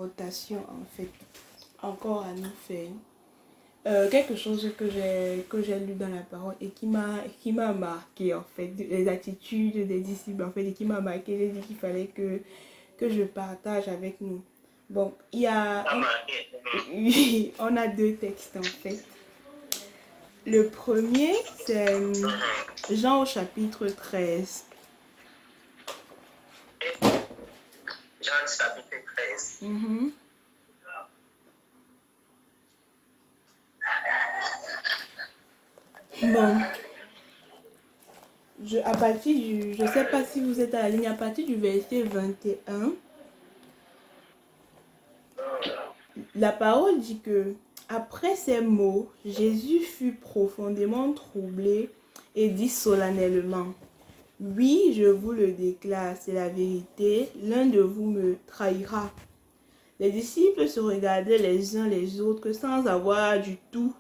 Rotation en fait, encore à nous faire. Quelque chose que j'ai lu dans la parole et qui m'a marqué en fait, les attitudes des disciples en fait, et qui m'a marqué. J'ai dit qu'il fallait que je partage avec nous. Bon, oui, on a deux textes en fait. Le premier, c'est Jean au chapitre 13. Jean chapitre 13. Bon, à partir du, je ne sais pas si vous êtes à la ligne, à partir du verset 21, la parole dit que, après ces mots, Jésus fut profondément troublé et dit solennellement, « Oui, je vous le déclare, c'est la vérité, l'un de vous me trahira. » Les disciples se regardaient les uns les autres sans savoir du tout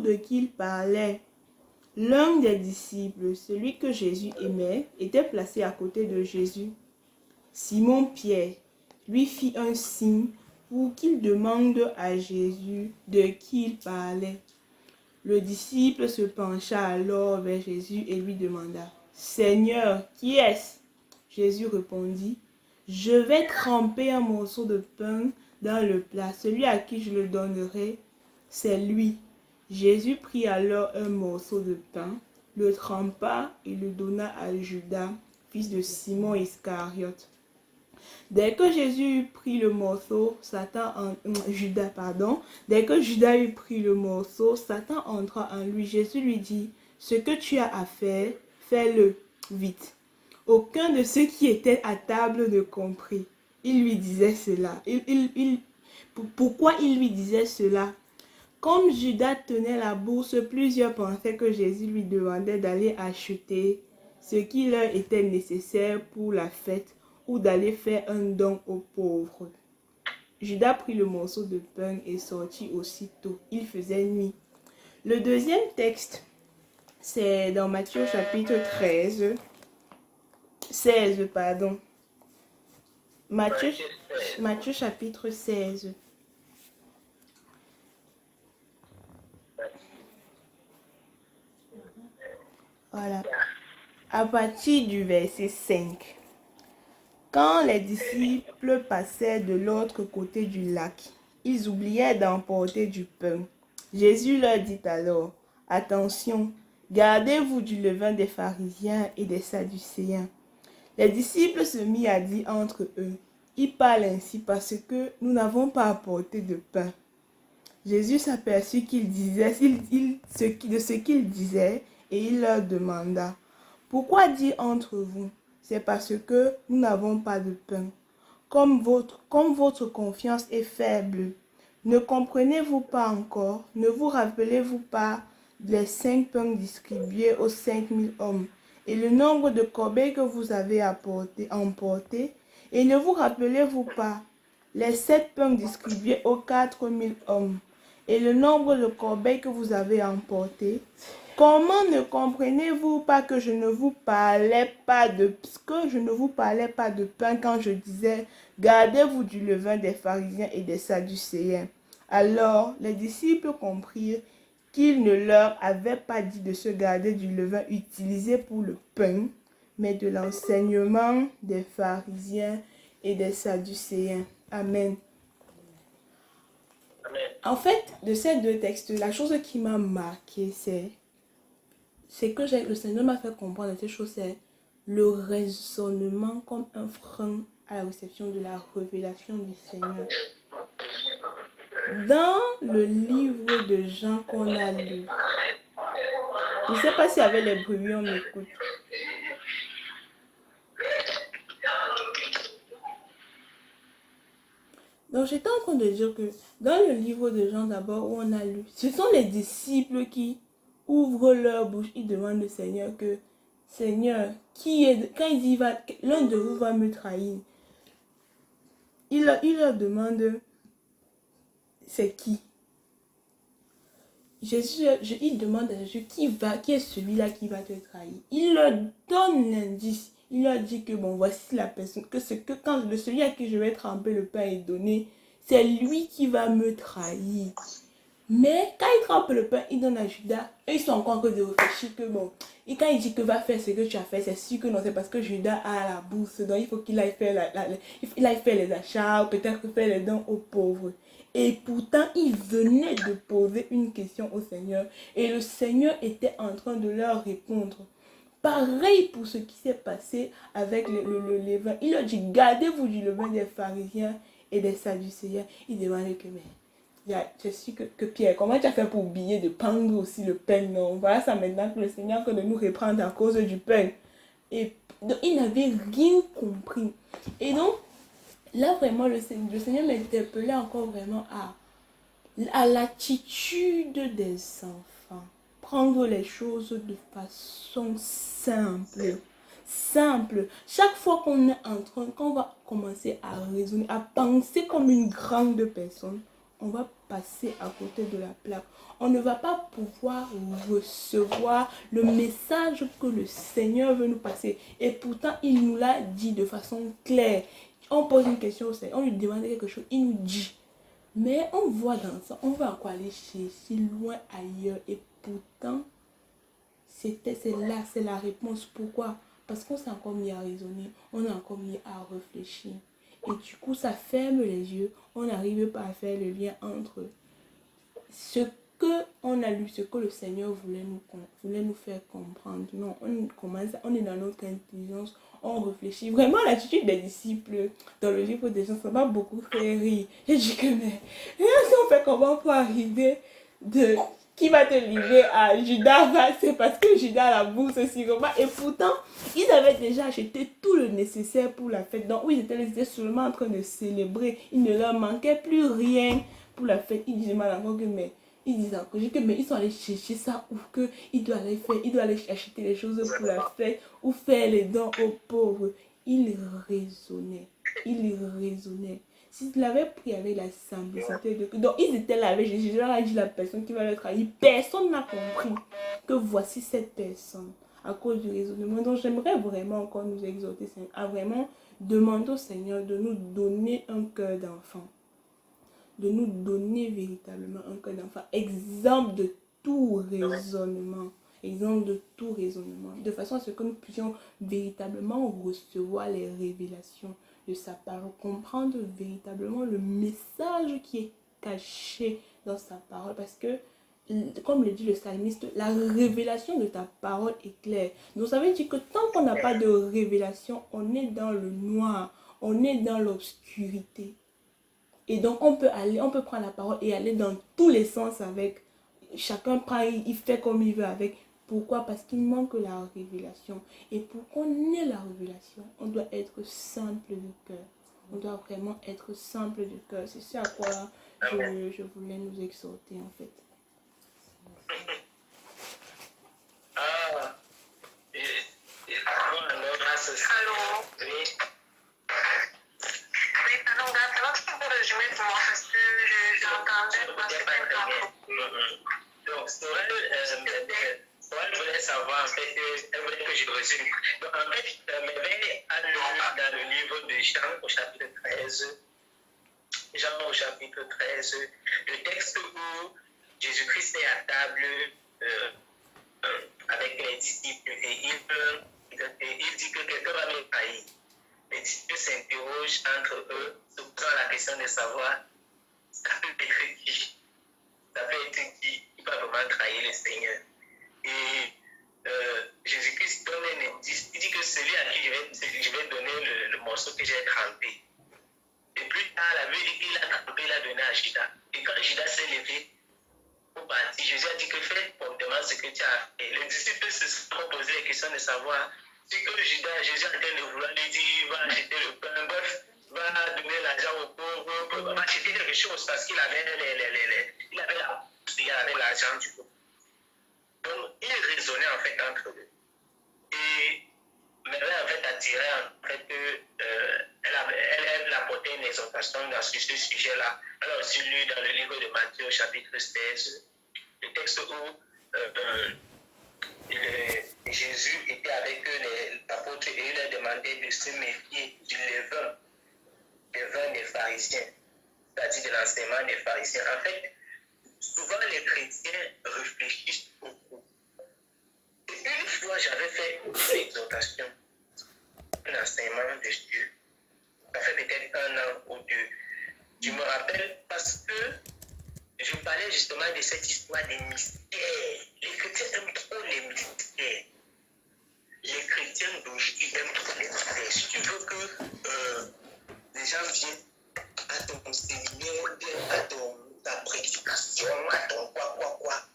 de qui ils parlaient. L'un des disciples, celui que Jésus aimait, était placé à côté de Jésus. Simon-Pierre lui fit un signe pour qu'il demande à Jésus de qui il parlait. Le disciple se pencha alors vers Jésus et lui demanda, « Seigneur, qui est-ce » Jésus répondit, « Je vais tremper un morceau de pain dans le plat. Celui à qui je le donnerai, c'est lui. » Jésus prit alors un morceau de pain, le trempa et le donna à Judas, fils de Simon Iscariote. Dès que Jésus eut pris le morceau, dès que Judas eut pris le morceau, Satan entra en lui. Jésus lui dit, « Ce que tu as à faire, fais-le vite. » Aucun de ceux qui étaient à table ne comprit. Il lui disait cela. Pourquoi il lui disait cela? Comme Judas tenait la bourse, plusieurs pensaient que Jésus lui demandait d'aller acheter ce qui leur était nécessaire pour la fête ou d'aller faire un don aux pauvres. Judas prit le morceau de pain et sortit aussitôt. Il faisait nuit. Le deuxième texte, c'est dans Matthieu chapitre 16. Matthieu chapitre 16. Voilà. À partir du verset 5. Quand les disciples passaient de l'autre côté du lac, ils oubliaient d'emporter du pain. Jésus leur dit alors, « Attention, gardez-vous du levain des pharisiens et des sadducéens. » Les disciples se mirent à dire entre eux, « Ils parlent ainsi parce que nous n'avons pas apporté de pain. » Jésus s'aperçut qu'ils disaient de ce qu'ils disaient et il leur demanda, « Pourquoi dire entre vous? C'est parce que nous n'avons pas de pain. Comme votre confiance est faible, ne comprenez-vous pas encore? Ne vous rappelez-vous pas les 5 pains distribués aux 5000 hommes et le nombre de corbeilles que vous avez emportés? Et ne vous rappelez-vous pas les 7 pains distribués aux 4000 hommes et le nombre de corbeilles que vous avez emportés? Comment ne comprenez-vous pas que je ne vous parlais pas de pain quand je disais, gardez-vous du levain des pharisiens et des sadducéens? Alors les disciples comprirent qu'il ne leur avait pas dit de se garder du levain utilisé pour le pain, mais de l'enseignement des pharisiens et des sadducéens. Amen. En fait, de ces deux textes, la chose qui m'a marqué, c'est que le Seigneur m'a fait comprendre ces choses, c'est le raisonnement comme un frein à la réception de la révélation du Seigneur. Dans le livre de Jean qu'on a lu, je ne sais pas s'il y avait les bruits, on m'écoute. Donc j'étais en train de dire que dans le livre de Jean d'abord où on a lu, ce sont les disciples qui ouvrent leur bouche, ils demandent au Seigneur que Seigneur, quand il dit l'un de vous va me trahir, il leur demande c'est qui? Il demande à Jésus qui est celui-là qui va te trahir. Il leur donne l'indice. il lui a dit que bon, voici la personne, que quand celui à qui je vais tremper le pain est donné, c'est lui qui va me trahir. Mais quand il trempe le pain, il donne à Judas, eux ils sont encore en train de réfléchir que bon, et quand il dit que va faire ce que tu as fait, c'est sûr que non, c'est parce que Judas a la bourse, donc il faut qu'il aille faire, il aille faire les achats, ou peut-être faire les dons aux pauvres. Et pourtant, il venait de poser une question au Seigneur, et le Seigneur était en train de leur répondre. Pareil pour ce qui s'est passé avec le levain. Il a dit, gardez-vous du levain des pharisiens et des sadducéens. Il demandait que, mais je suis que Pierre, comment tu as fait pour oublier de prendre aussi le pain? Non, voilà ça maintenant que le Seigneur que de nous reprendre à cause du pain. Et donc, il n'avait rien compris. Et donc, là vraiment, le Seigneur m'interpellait encore vraiment à l'attitude des enfants. Prendre les choses de façon simple. Simple. Chaque fois qu'on est en train, qu'on va commencer à raisonner, à penser comme une grande personne, on va passer à côté de la plaque. On ne va pas pouvoir recevoir le message que le Seigneur veut nous passer. Et pourtant, il nous l'a dit de façon claire. On pose une question au Seigneur, on lui demande quelque chose, il nous dit. Mais on voit dans ça, on va encore aller chercher loin ailleurs. Et pourtant, c'est là, c'est la réponse. Pourquoi? Parce qu'on s'est encore mis à raisonner, on est encore mis à réfléchir. Et du coup, ça ferme les yeux. On n'arrive pas à faire le lien entre ce qu'on a lu, ce que le Seigneur voulait nous faire comprendre. Non, on est dans notre intelligence, on réfléchit. Vraiment, l'attitude des disciples dans le livre des gens, ça m'a beaucoup fait rire. J'ai dit que, mais si on fait comment pour arriver de qui va te livrer à Judas, c'est parce que Judas a la bourse aussi. Et pourtant, ils avaient déjà acheté tout le nécessaire pour la fête. Donc, oui, ils étaient seulement en train de célébrer. Il ne leur manquait plus rien pour la fête. Ils disaient mal encore que, mais ils disent encore que, mais ils sont allés chercher ça ou que ils doivent aller acheter les choses pour la fête ou faire les dons aux pauvres. Ils raisonnaient. S'ils l'avaient pris avec la simplicité de... Donc, ils étaient là avec Jésus. Je leur ai dit la personne qui va le trahir. Personne n'a compris que voici cette personne à cause du raisonnement. Donc, j'aimerais vraiment encore nous exhorter à vraiment demander au Seigneur de nous donner un cœur d'enfant. De nous donner véritablement un cœur d'enfant. Exemple de tout raisonnement. Exemple de tout raisonnement. De façon à ce que nous puissions véritablement recevoir les révélations de sa parole, comprendre véritablement le message qui est caché dans sa parole, parce que comme le dit le psalmiste, la révélation de ta parole est claire. Donc ça veut dire que tant qu'on n'a pas de révélation, on est dans le noir, on est dans l'obscurité. Et donc on peut prendre la parole et aller dans tous les sens avec. Chacun prend, il fait comme il veut avec. Pourquoi? Parce qu'il manque la révélation. Et pour qu'on ait la révélation, on doit être simple de cœur. On doit vraiment être simple de cœur. C'est ça à quoi je voulais nous exhorter en fait. Allô? Oui. Oui, pardon, c'est un peu résumé pour moi parce que j'ai entendu parce que c'est pas donc, Sorel voulait savoir en fait, elle voulait que je résume. Donc, en fait, Mévé a lu dans le livre de Jean au chapitre 13, le texte où Jésus-Christ est à table avec les disciples et il dit que quelqu'un va me trahir. Les disciples s'interrogent entre eux, se posant la question de savoir ça peut être qui. Ça peut être qui va vraiment trahir le Seigneur. Et Jésus-Christ donne un indice. Il dit que celui à qui je vais donner le morceau que j'ai trempé. Et plus tard, la Bible dit qu'il a trempé, il a donné à Judas. Et quand Judas s'est levé pour partir, Jésus a dit que fais promptement ce que tu as fait. Les disciples se sont posé la question de savoir si que Jésus est en train de vouloir lui dire va acheter le pain, va donner l'argent aux pauvres, va acheter quelque chose parce qu'il avait il avait l'argent du peuple. Donc, il raisonnait en fait entre eux. Et Mary en fait attirait en fait elle apportait une exhortation dans ce sujet-là. Elle a aussi lu dans le livre de Matthieu, chapitre 16, le texte où Jésus était avec les apôtres et il leur demandait de se méfier du levain des pharisiens, c'est-à-dire de l'enseignement des pharisiens. En fait, souvent les chrétiens réfléchissent beaucoup. Et une fois, j'avais fait une exhortation, un enseignement de Dieu. Ça fait peut-être 1 an ou 2. Je me rappelle parce que je parlais justement de cette histoire des mystères. Les chrétiens aiment trop les mystères. Les chrétiens d'aujourd'hui aiment trop les mystères. Si tu veux que les gens viennent à ton séminaire, viennent à ta prédication, à ton quoi,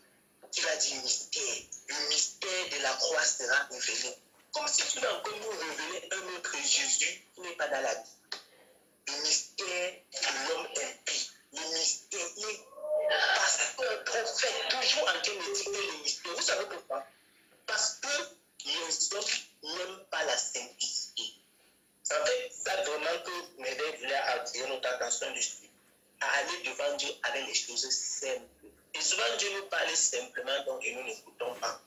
tu vas dire mystère. Le mystère de la croix sera révélé. Comme si tu vas encore nous révéler un autre Jésus qui n'est pas dans la Bible. Le mystère de l'homme impie. Le mystère, les pasteurs, prophètes, toujours en train de dicter le mystère. Vous savez pourquoi? Parce que les hommes n'aiment pas la simplicité. En fait, ça vraiment que Médée voulait attirer notre attention dessus, à aller devant Dieu avec les choses simples. Et souvent, Dieu nous parle simplement, donc, et nous n'écoutons pas.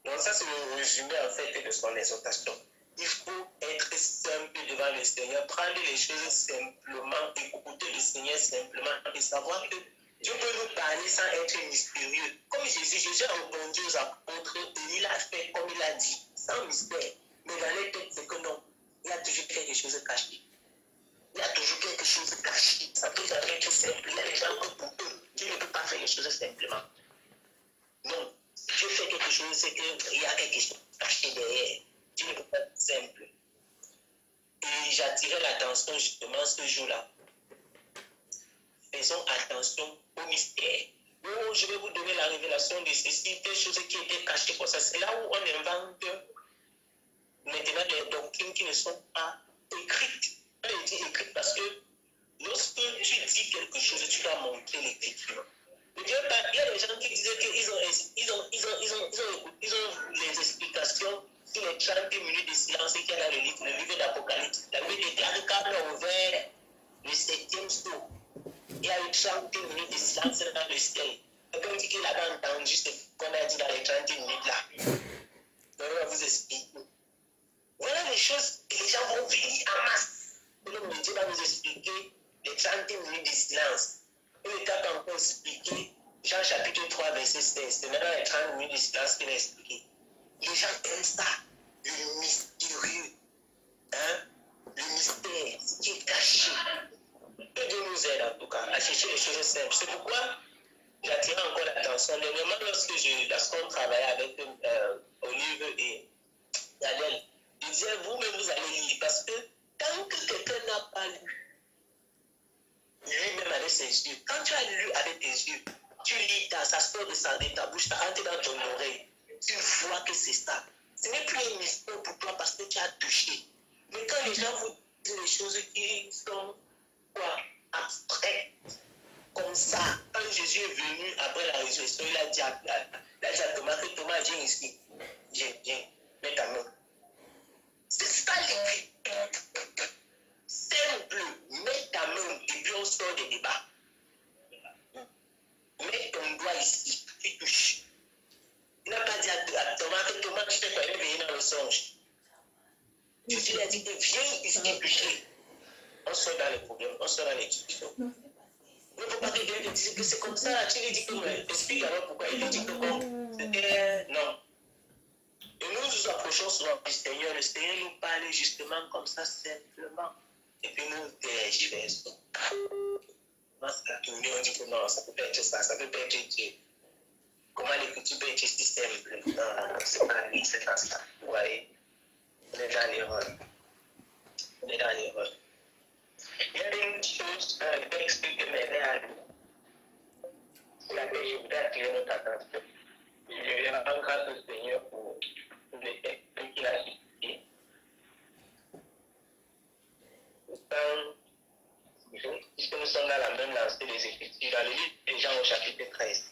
Donc, ça, c'est le résumé, en fait, de son exhortation. Il faut être simple devant le Seigneur, prendre les choses simplement, écouter le Seigneur simplement et savoir que Dieu peut nous parler sans être mystérieux. Comme Jésus a répondu aux apôtres et il a fait comme il a dit, sans mystère. Mais dans les têtes, c'est que non, il y a toujours quelque chose de caché. Il y a toujours quelque chose de caché. Ça peut être simple. Il y a des gens que pour eux, Dieu ne peut pas faire les choses simplement. Non, si Dieu fait quelque chose, c'est qu'il y a quelque chose caché derrière. Dieu ne peut pas être simple. Et j'attirais l'attention justement ce jour-là. Faisons attention au mystère. Oh, je vais vous donner la révélation de ceci, des choses qui étaient cachées comme ça. C'est là où on invente maintenant des doctrines qui ne sont pas écrites. On les dit écrites parce que lorsque tu dis quelque chose, tu dois montrer l'écriture. Il y a des gens qui disaient qu'ils ont les explications sur les 30 minutes de silence qu'il y a dans le livre d'Apocalypse. La Bible déclare quand on a ouvert le 7e sceau, il y a eu 30 minutes de silence dans le ciel. Quelqu'un dit qu'il avait entendu ce qu'on a dit dans les 30 minutes là. Donc on va vous expliquer. Voilà les choses que les gens vont venir en masse. Et le Dieu va nous expliquer les 30 minutes de silence. Il ne t'a pas encore expliqué Jean chapitre 3, verset 16. C'est maintenant les 30 minutes de silence qu'il a expliqué. Les gens aiment ça, le mystérieux. Hein? Le mystère, ce qui est caché. Que Dieu nous aide en tout cas à chercher les choses simples. C'est pourquoi j'attire encore l'attention. Dernièrement, lorsqu'on travaillait avec Olive et Daniel, il disait vous-même vous allez lire parce que tant que quelqu'un n'a pas lu, lui-même avec ses yeux, quand tu as lu avec tes yeux, tu lis, ça sort de ta bouche, ça rentre dans ton oreille, tu vois que c'est ça. Ce n'est plus un mystère pour toi parce que tu as touché. Mais quand les gens vous disent des choses qui sont abstraites, comme ça, quand Jésus est venu après la résurrection, il a dit à Thomas que Thomas, viens ici. Viens, mets ta main. C'est ça l'écriture. Simple, mets ta main et puis on sort des débats. Mets ton doigt ici, tu touches. Il n'a pas dit à Thomas que Thomas, tu t'es pas réveillé dans le songe. Jésus a dit, viens ici toucher. On sort dans les problèmes, on sort dans les discussions. Il ne faut pas que quelqu'un te dise que c'est comme ça. Tu lui dis que, explique alors pourquoi. Il lui dit que bon, c'était non. Et nous nous approchons souvent du Seigneur. Le Seigneur nous parle justement comme ça, simplement. Et puis nous tergiversons. On dit que non, ça peut pas être ça, ça peut pas être Dieu. Comment l'écriture peut être si simple? Non, c'est pas lui, c'est pas ça. Vous voyez? On est dans l'erreur. Il y a une chose, un texte que m'aidait à lui. C'est laquelle je voudrais attirer notre attention. Je rends grâce au Seigneur pour les textes qu'il a cités. Puisque nous sommes dans la même lancée des Écritures, dans le livre des Jean au chapitre 13.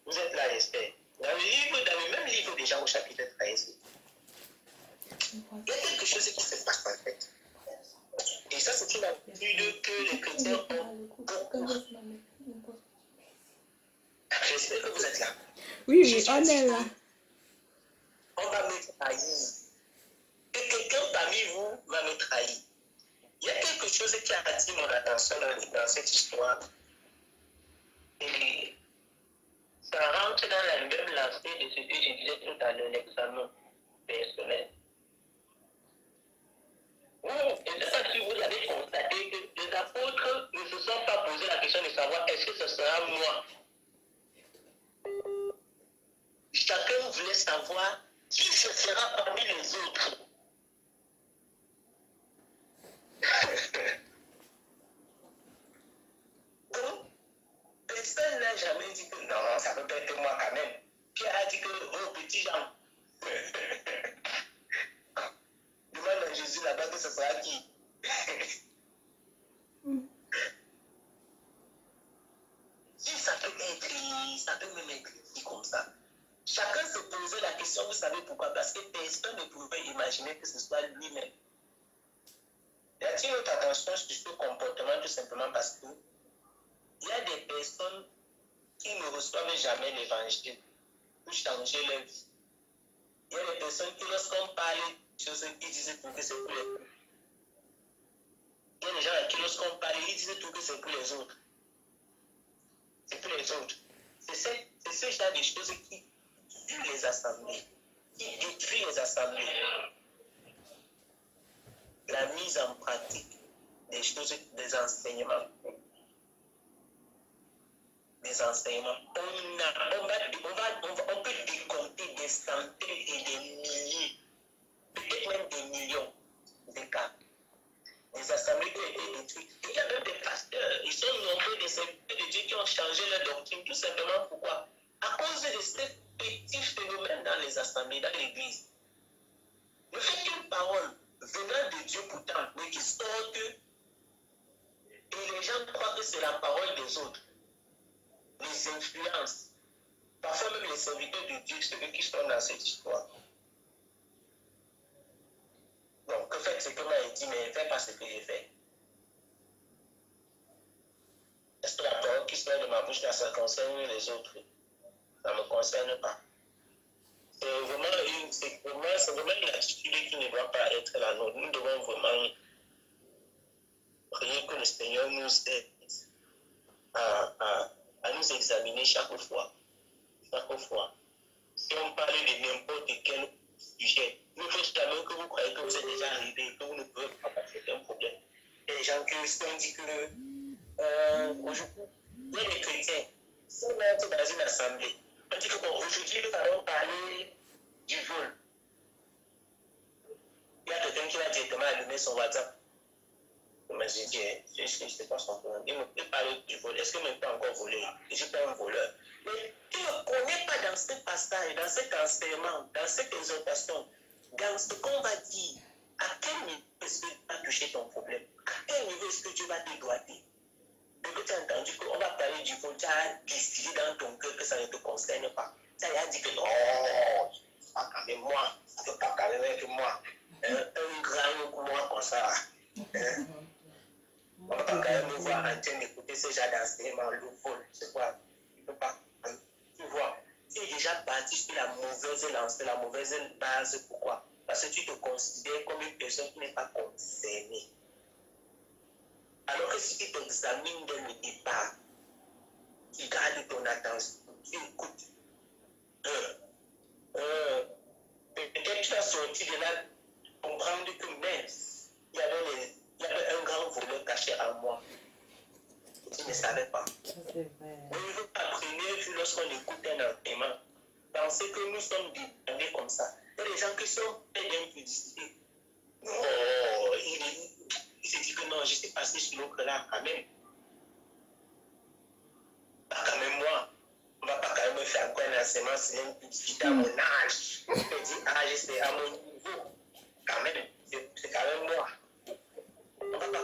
Vous êtes là, j'espère. Dans le même livre des Jean au chapitre 13, il y a quelque chose qui se passe en fait. Et ça, c'est une habitude que les chrétiens ont beaucoup. J'espère que vous êtes là. Oui, on est là. vous va me trahir. Il y a quelque chose qui a attiré mon attention dans cette histoire. Et ça rentre dans la même lancée de ce que je disais tout à l'heure, l'examen personnel. Et ça, si vous avez constaté que les apôtres ne se sont pas posé la question de savoir est-ce que ce sera moi. Chacun voulait savoir qui ce sera parmi les autres. Donc, personne n'a jamais dit que non, ça peut pas être moi quand même. Pierre a dit que, oh, petit Jean. Demande à Jésus là-bas que ce sera qui. Si ça peut être, ça peut même être dit comme ça. Chacun se posait la question, vous savez pourquoi? Parce que personne ne pouvait imaginer que ce soit lui-même. J'attire notre attention sur ce comportement tout simplement parce que il y a des personnes qui ne reçoivent jamais l'évangile pour changer leur vie. Il y a des personnes qui, lorsqu'on parle de choses, ils disent tout que c'est pour les autres. Il y a des gens à qui, lorsqu'on parle, ils disent tout que c'est pour les autres. C'est pour les autres. C'est ce genre de choses qui tuent les assemblées, qui détruit les assemblées. La mise en pratique des choses, des enseignements. Des enseignements. On peut décompter des centaines et des milliers, peut-être même des millions de cas. Des assemblées qui ont été détruites. Et il y a même des pasteurs, ils sont nombreux des serviteurs de Dieu qui ont changé leur doctrine. Tout simplement pourquoi? À cause de ces petits phénomènes dans les assemblées, dans l'église. Le fait qu'une parole venant de Dieu pourtant, mais qui sorte, et les gens croient que c'est la parole des autres, les influences, parfois même les serviteurs de Dieu, ceux qui sont dans cette histoire. Donc, faites ce que m'a dit, mais faites pas ce que j'ai fait. Est-ce que la parole qui sort de ma bouche, là, ça concerne les autres? Ça ne me concerne pas. C'est vraiment une attitude qui ne doit pas être la nôtre. Nous devons vraiment prier que le Seigneur nous aide à nous examiner chaque fois. Chaque fois. Si on parle de n'importe quel sujet, ne faites jamais que vous croyez que vous êtes déjà arrivé et que vous ne pouvez pas passer un problème. Il y a des gens qui ont dit que aujourd'hui, il y a des chrétiens, si on entre dans une assemblée, on dit que bon, aujourd'hui nous allons parler du vol. Il y a quelqu'un qui va directement allumer son WhatsApp. Mais j'ai dit, je ne sais pas son problème. Il me peut parler du vol. Est-ce que je ne peux encore voler? Je ne suis pas un voleur. Mais tu ne connais pas dans ce passage, dans cet enseignement, dans cette exhortation, dans ce qu'on va dire, à quel niveau est-ce que tu vas toucher ton problème? À quel niveau est-ce que Dieu va te droiter? Donc tu as entendu qu'on va parler du vol, tu as décidé dans ton cœur que ça ne te concerne pas. Tu as dit que non, pas quand même moi, ça ne peut pas quand même être moi. Un grand comme moi comme ça. On ne peut pas quand même me voir en train d'écouter ce genre d'enseignement, le vol, c'est quoi? Il ne peut pas. Tu vois, tu es déjà parti sur la mauvaise lancée, la mauvaise base. Pourquoi? Parce que tu te considères comme une personne qui n'est pas concernée. Alors que si tu t'examines dès le départ, tu gardes ton attention, tu écoutes. Peut-être tu as sorti de là, comprendre que même il y avait un grand voleur caché en moi. Tu ne savais pas. Au niveau de la première vue, lorsqu'on écoute un enseignement, pensez que nous sommes dépendés comme ça. Il y a des gens qui sont pleins d'impudicité. Oh, il se dit que non, je suis passé sur l'autre là quand même. Pas quand même moi. On ne va pas quand même me faire encore un enseignement, c'est une publicité à mon âge. Je dis âge, c'est à mon niveau. Quand même, c'est quand même moi. On ne va pas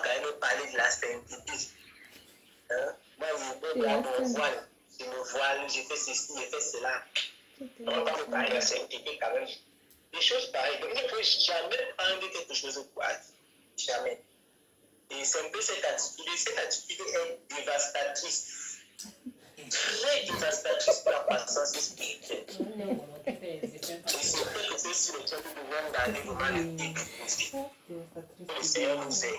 quand même parler de la sainteté. Hein? Moi, je me voile, j'ai fait ceci, j'ai fait cela. On ne va pas me parler de la sainteté quand même. Des choses pareilles. Donc, il ne faut jamais prendre quelque chose pour acquis. Jamais. Et c'est un peu cette attitude est dévastatrice. très dévastatrice pour la croissance spirituelle. Et c'est vrai que c'est sur lequel nous devons garder vraiment les pieds posés. Que le Seigneur nous aide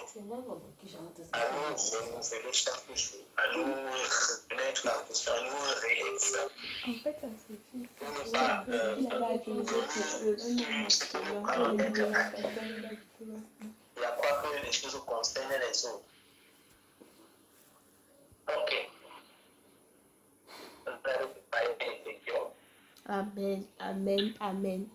à nous renouveler chaque jour, à nous remettre en question, à nous réexaminer. En fait, ça suffit. Pour ne pas ce que nous croyons être acquis et à croire que les choses concernent les autres. Ok. On va préparer les questions. Amen, amen, amen.